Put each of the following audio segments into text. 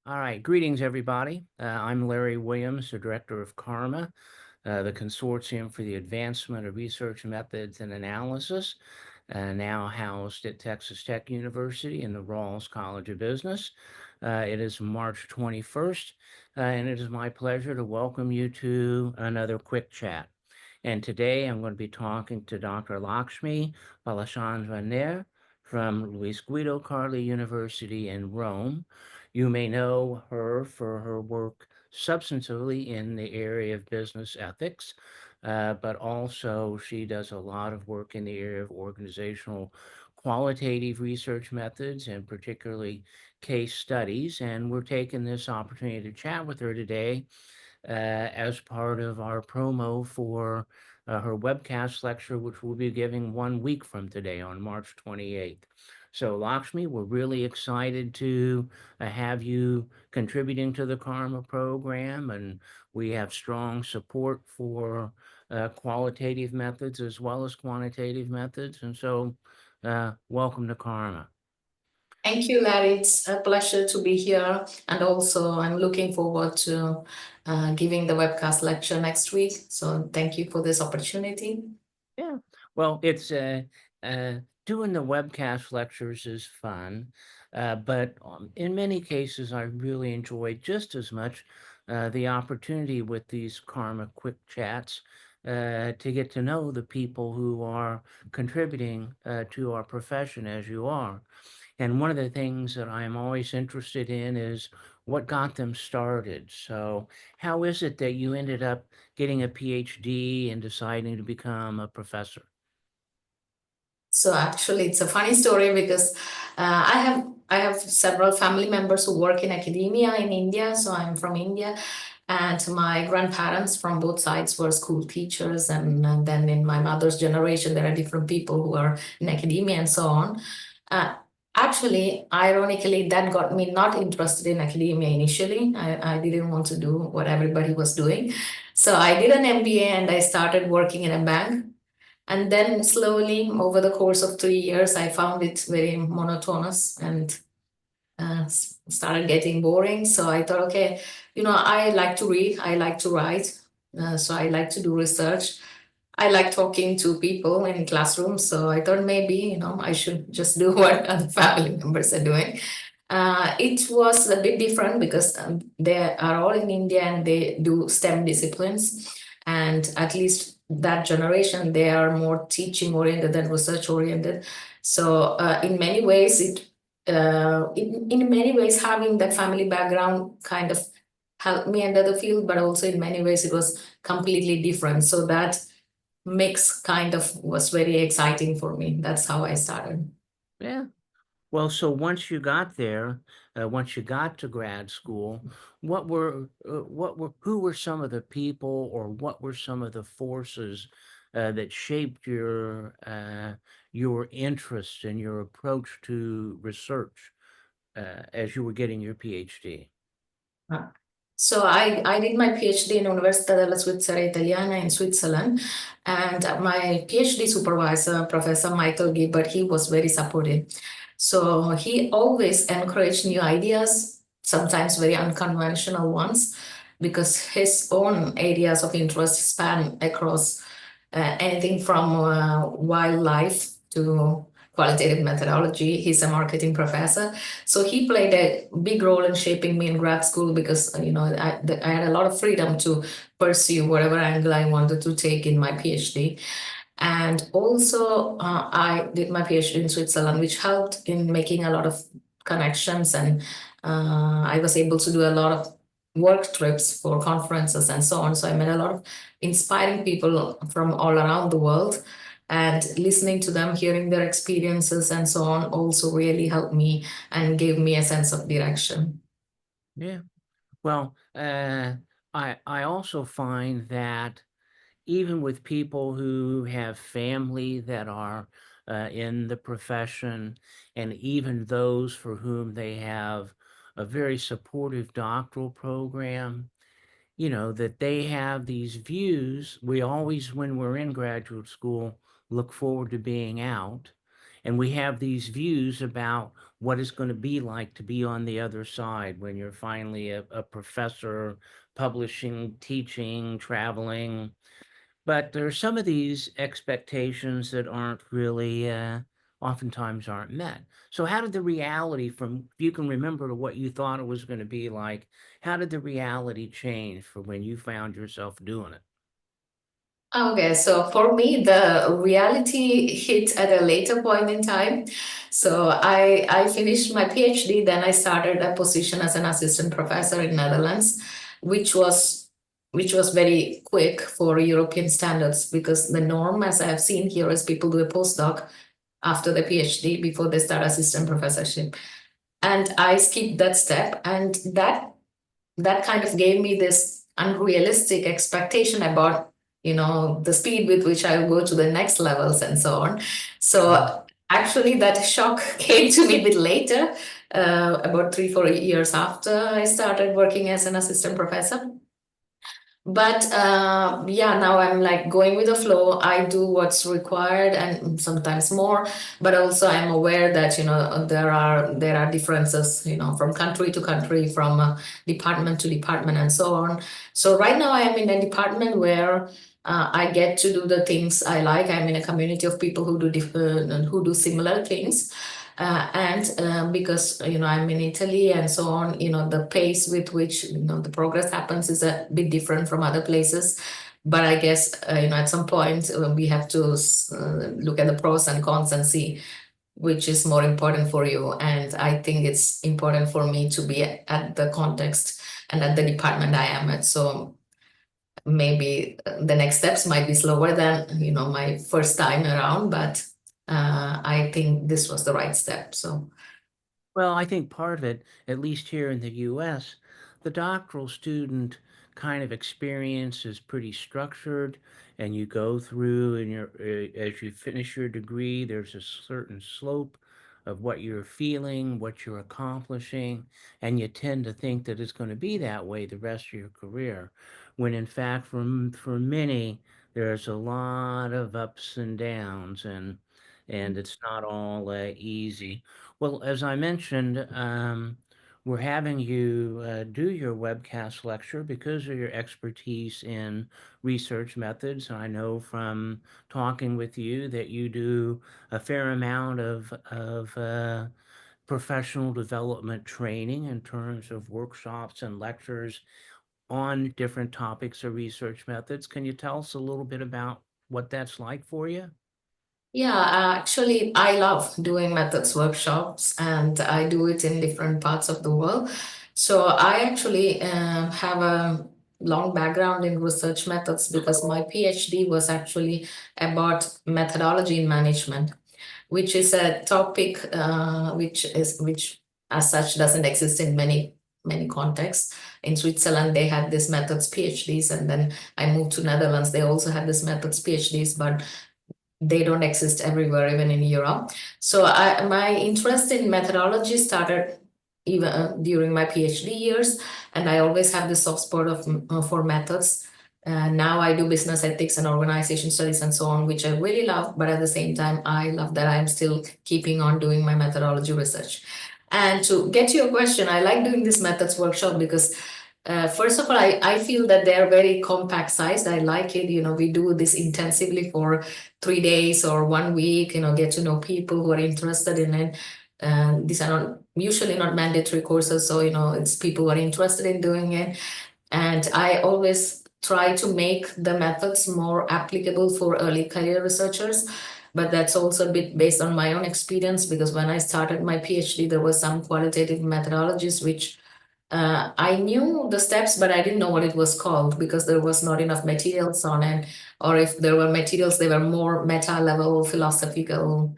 All right, greetings, everybody. I'm Larry Williams, the director of Karma, the Consortium for the Advancement of Research Methods and Analysis, now housed at Texas Tech University in the Rawls College of Business. It is March 21st, and it is my pleasure to welcome you to another quick chat. And today I'm going to be talking to Dr. Lakshmi Balachandran Nair from Luis Guido Carli University in Rome. You may know her for her work substantively in the area of business ethics, but also she does a lot of work in the area of organizational qualitative research methods and particularly case studies. And we're taking this opportunity to chat with her today as part of our promo for her webcast lecture, which we'll be giving 1 week from today on March 28th. So, Lakshmi, we're really excited to have you contributing to the Karma program, and we have strong support for qualitative methods as well as quantitative methods. And so, welcome to Karma. Thank you, Larry. It's a pleasure to be here. And also, I'm looking forward to giving the webcast lecture next week. So, thank you for this opportunity. Yeah. Well, it's doing the webcast lectures is fun, but in many cases, I really enjoy just as much the opportunity with these Karma quick chats to get to know the people who are contributing to our profession as you are. And one of the things that I'm always interested in is what got them started. So, how is it that you ended up getting a PhD and deciding to become a professor? So, actually, it's a funny story because I have several family members who work in academia in India. So, I'm from India. And my grandparents from both sides were school teachers. And then in my mother's generation, there are different people who are in academia and so on. Uh, Actually, ironically, that got me not interested in academia initially. I didn't want to do what everybody was doing. So I did an MBA and I started working in a bank. And then slowly, over the course of 3 years, I found it very monotonous and started getting boring. So I thought, okay, I like to read, I like to write, so I like to do research. I like talking to people in classrooms. So I thought maybe, I should just do what other family members are doing. It was a bit different because they are all in India and they do STEM disciplines. And at least that generation, they are more teaching oriented than research oriented. So in many ways, having that family background kind of helped me enter the field, but also in many ways it was completely different. So that mix kind of was very exciting for me. That's how I started. Yeah. Well, so once you got there, once you got to grad school, who were some of the people, or what were some of the forces that shaped your interest and your approach to research as you were getting your PhD? Uh, So I did my PhD in Università della Svizzera Italiana in Switzerland, and my PhD supervisor, Professor Michael Gibbert, he was very supportive. So he always encouraged new ideas, sometimes very unconventional ones, because his own areas of interest span across anything from wildlife to qualitative methodology. He's a marketing professor. So he played a big role in shaping me in grad school because, I had a lot of freedom to pursue whatever angle I wanted to take in my PhD. And also, I did my PhD in Switzerland, which helped in making a lot of connections. And I was able to do a lot of work trips for conferences and so on. So I met a lot of inspiring people from all around the world. And listening to them, hearing their experiences and so on also really helped me and gave me a sense of direction. Yeah. Well, I also find that even with people who have family that are in the profession, and even those for whom they have a very supportive doctoral program, that they have these views. We always, when we're in graduate school, look forward to being out. And we have these views about what it's going to be like to be on the other side when you're finally a professor, publishing, teaching, traveling. But there are some of these expectations that aren't really, oftentimes aren't met. So how did the reality from, if you can remember, to what you thought it was going to be like, how did the reality change for when you found yourself doing it? Okay, so for me, the reality hit at a later point in time. So I finished my PhD, then I started a position as an assistant professor in Netherlands, which was which was very quick for European standards because the norm, as I have seen here, is people do a postdoc after the PhD before they start assistant professorship. And I skipped that step, and that kind of gave me this unrealistic expectation about the speed with which I will go to the next levels and so on. Mhm. So actually that shock came to me a bit later, about 3 4 years after I started working as an assistant professor. But yeah, now I'm like going with the flow. I do what's required and sometimes more, but also I'm aware that there are differences, from country to country, from department to department, and so on. So right now I am in a department where I get to do the things I like. I'm in a community of people who do who do similar things. And because I'm in Italy and so on, the pace with which the progress happens is a bit different from other places. But I guess at some point we have to look at the pros and cons and see which is more important for you. And I think it's important for me to be at the context and at the department I am at. So maybe the next steps might be slower than my first time around, but I think this was the right step. So. Well, I think part of it, at least here in the US, the doctoral student kind of experience is pretty structured, and you go through, and as you finish your degree, there's a certain slope of what you're feeling, what you're accomplishing, and you tend to think that it's going to be that way the rest of your career, when in fact, for many, there's a lot of ups and downs, and it's not all easy. Well, as I mentioned, we're having you do your webcast lecture because of your expertise in research methods. I know from talking with you that you do a fair amount of professional development training in terms of workshops and lectures on different topics of research methods. Can you tell us a little bit about what that's like for you? Yeah, actually, I love doing methods workshops and I do it in different parts of the world. So I actually have a long background in research methods because my PhD was actually about methodology in management, which is a topic which as such doesn't exist in many contexts. In Switzerland, they had this methods PhDs, and then I moved to Netherlands. They also had this methods PhDs, but they don't exist everywhere, even in Europe. So my interest in methodology started even during my PhD years, and I always have this soft spot for methods. Now I do business ethics and organization studies and so on, which I really love. But at the same time, I love that I'm still keeping on doing my methodology research. And to get to your question, I like doing this methods workshop because first of all, I feel that they're very compact sized. I like it. We do this intensively for 3 days or one week, get to know people who are interested in it. And these are not usually not mandatory courses. So, it's people who are interested in doing it. And I always try to make the methods more applicable for early career researchers. But that's also a bit based on my own experience because when I started my PhD, there were some qualitative methodologies which I knew the steps, but I didn't know what it was called because there was not enough materials on it. Or if there were materials, they were more meta level philosophical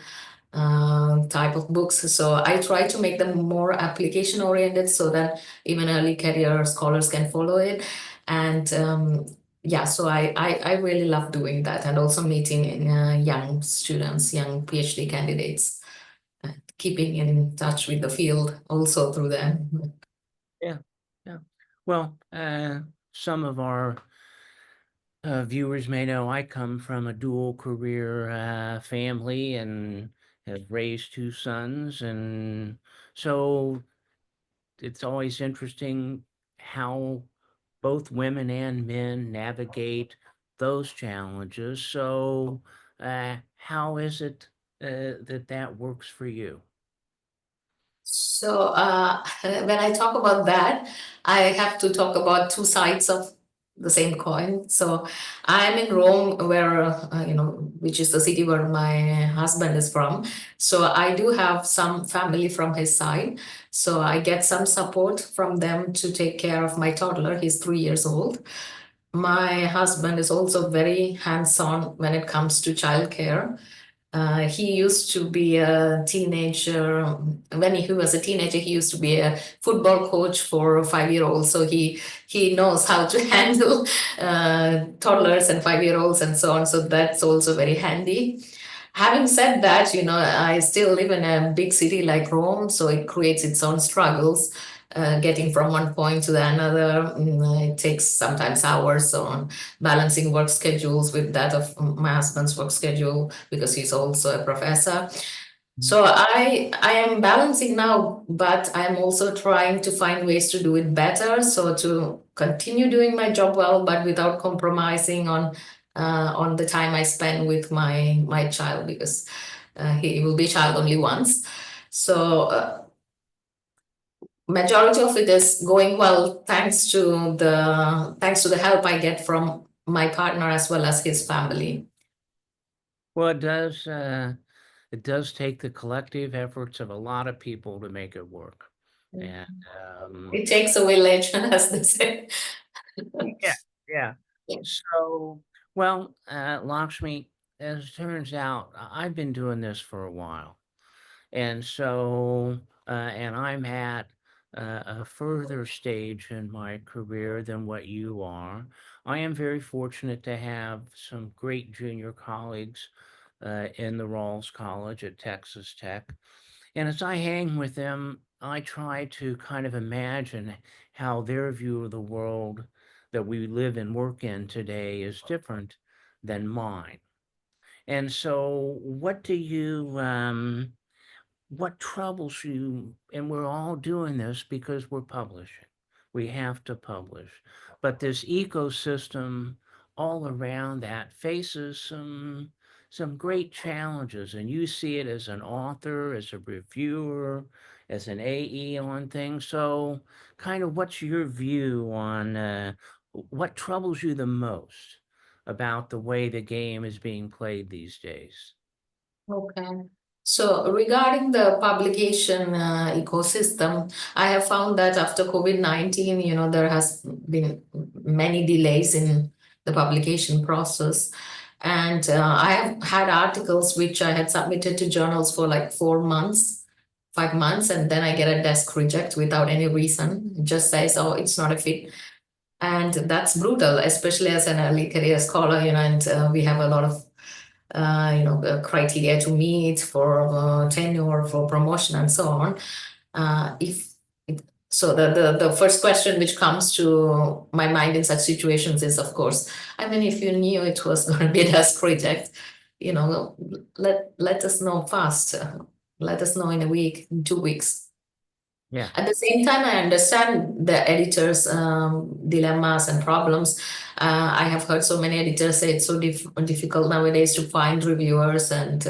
type of books. So I try to make them more application oriented so that even early career scholars can follow it. And yeah, so I really love doing that and also meeting young students, young PhD candidates, keeping in touch with the field also through them. Yeah, yeah. Well, some of our viewers may know I come from a dual career family, and have raised two sons, and so it's always interesting how both women and men navigate those challenges. So, how is it that works for you? So when I talk about that, I have to talk about two sides of the same coin. So I'm in Rome, where which is the city where my husband is from. So I do have some family from his side. So I get some support from them to take care of my toddler. He's 3 years old. My husband is also very hands-on when it comes to childcare. He used to be a teenager. When he was a teenager, he used to be a football coach for a 5-year-old. So he knows how to handle toddlers and 5-year-olds and so on. So that's also very handy. Having said that, I still live in a big city like Rome, so it creates its own struggles. Getting from one point to the another, it takes sometimes hours on balancing work schedules with that of my husband's work schedule because he's also a professor. So I am balancing now, but I'm also trying to find ways to do it better. So to continue doing my job well, but without compromising on the time I spend with my child, because he will be a child only once. So majority of it is going well thanks to the help I get from my partner as well as his family. Well, it does take the collective efforts of a lot of people to make it work. And It takes a village, as they say. yeah, yeah. So, well, Lakshmi, as it turns out, I've been doing this for a while. And so, and I'm at a further stage in my career than what you are. I am very fortunate to have some great junior colleagues in the Rawls College at Texas Tech. And as I hang with them, I try to kind of imagine how their view of the world that we live and work in today is different than mine. And so, what troubles you? And we're all doing this because we're publishing. We have to publish. But this ecosystem all around that faces some great challenges. And you see it as an author, as a reviewer, as an AE on things. So kind of what's your view on what troubles you the most about the way the game is being played these days? Okay. So regarding the publication ecosystem, I have found that after COVID-19, there has been many delays in the publication process. And I have had articles which I had submitted to journals for like 4 months, 5 months, and then I get a desk reject without any reason. It just says, oh, it's not a fit. And that's brutal, especially as an early career scholar, and we have a lot of criteria to meet for tenure, for promotion, and so on. If it, so, the first question which comes to my mind in such situations is, of course, I mean, if you knew it was going to be a desk reject, let us know fast. Let us know in a week, in 2 weeks. Yeah. At the same time, I understand the editors' dilemmas and problems. I have heard so many editors say it's so difficult nowadays to find reviewers, and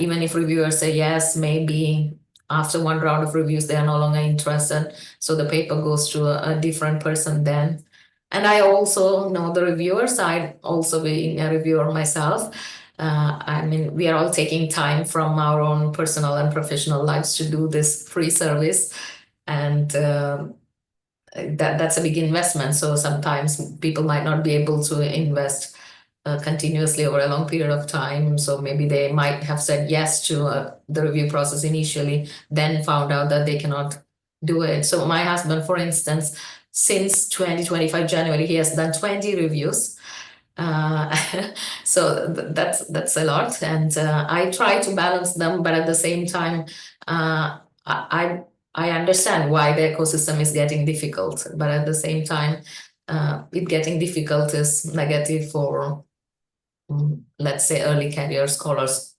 even if reviewers say yes, maybe after one round of reviews, they are no longer interested. So the paper goes to a different person then. And I also know the reviewer side, also being a reviewer myself. I mean, we are all taking time from our own personal and professional lives to do this free service. And that's a big investment. So sometimes people might not be able to invest continuously over a long period of time. So maybe they might have said yes to the review process initially, then found out that they cannot do it. So my husband, for instance, since 2025 January, he has done 20 reviews. So that's a lot, and I try to balance them, but at the same time, I understand why the ecosystem is getting difficult, but at the same time, it getting difficult is negative for, let's say, early career scholars.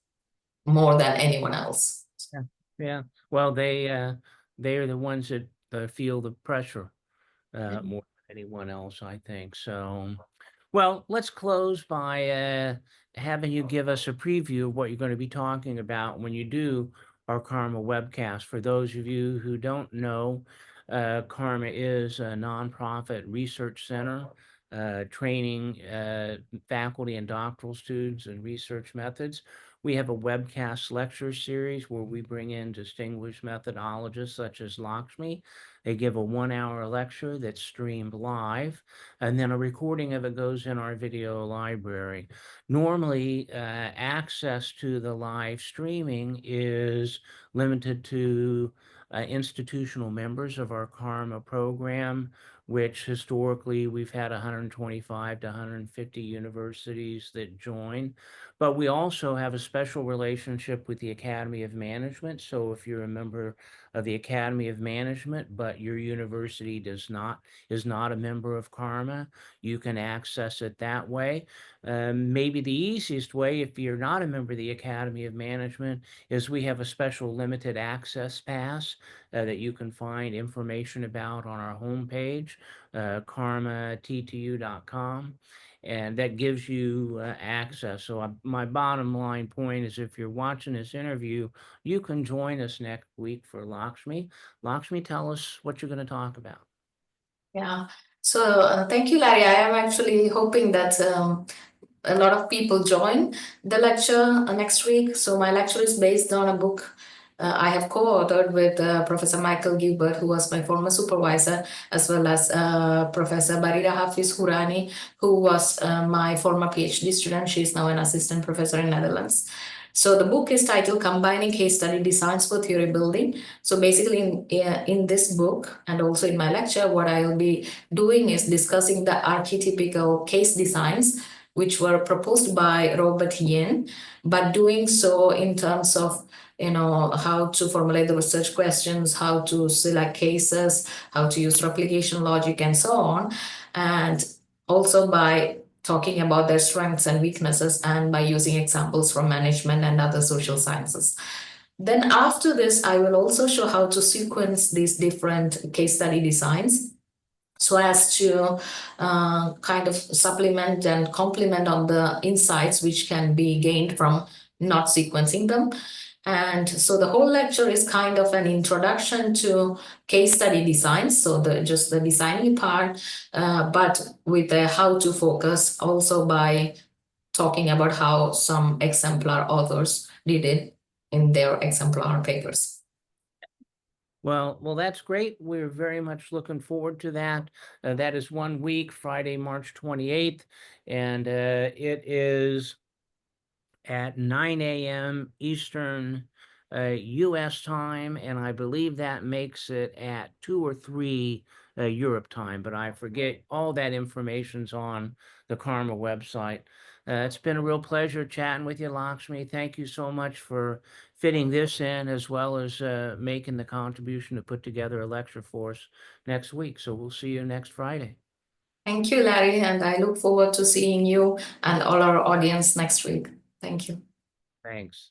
more than anyone else. Yeah. Yeah. Well, they are the ones that feel the pressure more than anyone else, I think. So, well, let's close by having you give us a preview of what you're going to be talking about when you do our Karma webcast. For those of you who don't know, Karma is a nonprofit research center training faculty and doctoral students in research methods. We have a webcast lecture series where we bring in distinguished methodologists such as Lakshmi. They give a 1 hour lecture that's streamed live, and then a recording of it goes in our video library. Normally, access to the live streaming is limited to institutional members of our Karma program, which historically we've had 125 to 150 universities that join. But we also have a special relationship with the Academy of Management. So if you're a member of the Academy of Management, but your university is not a member of Karma, you can access it that way. Maybe the easiest way, if you're not a member of the Academy of Management, is we have a special limited access pass that you can find information about on our homepage, karmattu.com. And that gives you access. So my bottom line point is, if you're watching this interview, you can join us next week for Lakshmi. Lakshmi, tell us what you're going to talk about. Yeah. So thank you, Larry. I am actually hoping that a lot of people join the lecture next week. So my lecture is based on a book I have co-authored with Professor Michael Gilbert, who was my former supervisor, as well as Professor Barira Hafiz Hourani, who was my former PhD student. She is now an assistant professor in Netherlands. So the book is titled Combining Case Study Designs for Theory Building. So basically in this book and also in my lecture, what I will be doing is discussing the archetypical case designs which were proposed by Robert Yin, but doing so in terms of how to formulate the research questions, how to select cases, how to use replication logic, and so on. And also by talking about their strengths and weaknesses and by using examples from management and other social sciences. Then after this, I will also show how to sequence these different case study designs so as to kind of supplement and complement on the insights which can be gained from not sequencing them. And so the whole lecture is kind of an introduction to case study designs, so just the designing part, but with a how to focus also by talking about how some exemplar authors did it in their exemplar papers. Well, that's great. We're very much looking forward to that. That is 1 week, Friday, March 28th, and it is at 9 a.m. Eastern U.S. time, and I believe that makes it at 2 or 3 Europe time, but I forget. All that information's on the Karma website. It's been a real pleasure chatting with you, Lakshmi. Thank you so much for fitting this in, as well as making the contribution to put together a lecture for us next week. So we'll see you next Friday. Thank you, Larry, and I look forward to seeing you and all our audience next week. Thank you. Thanks.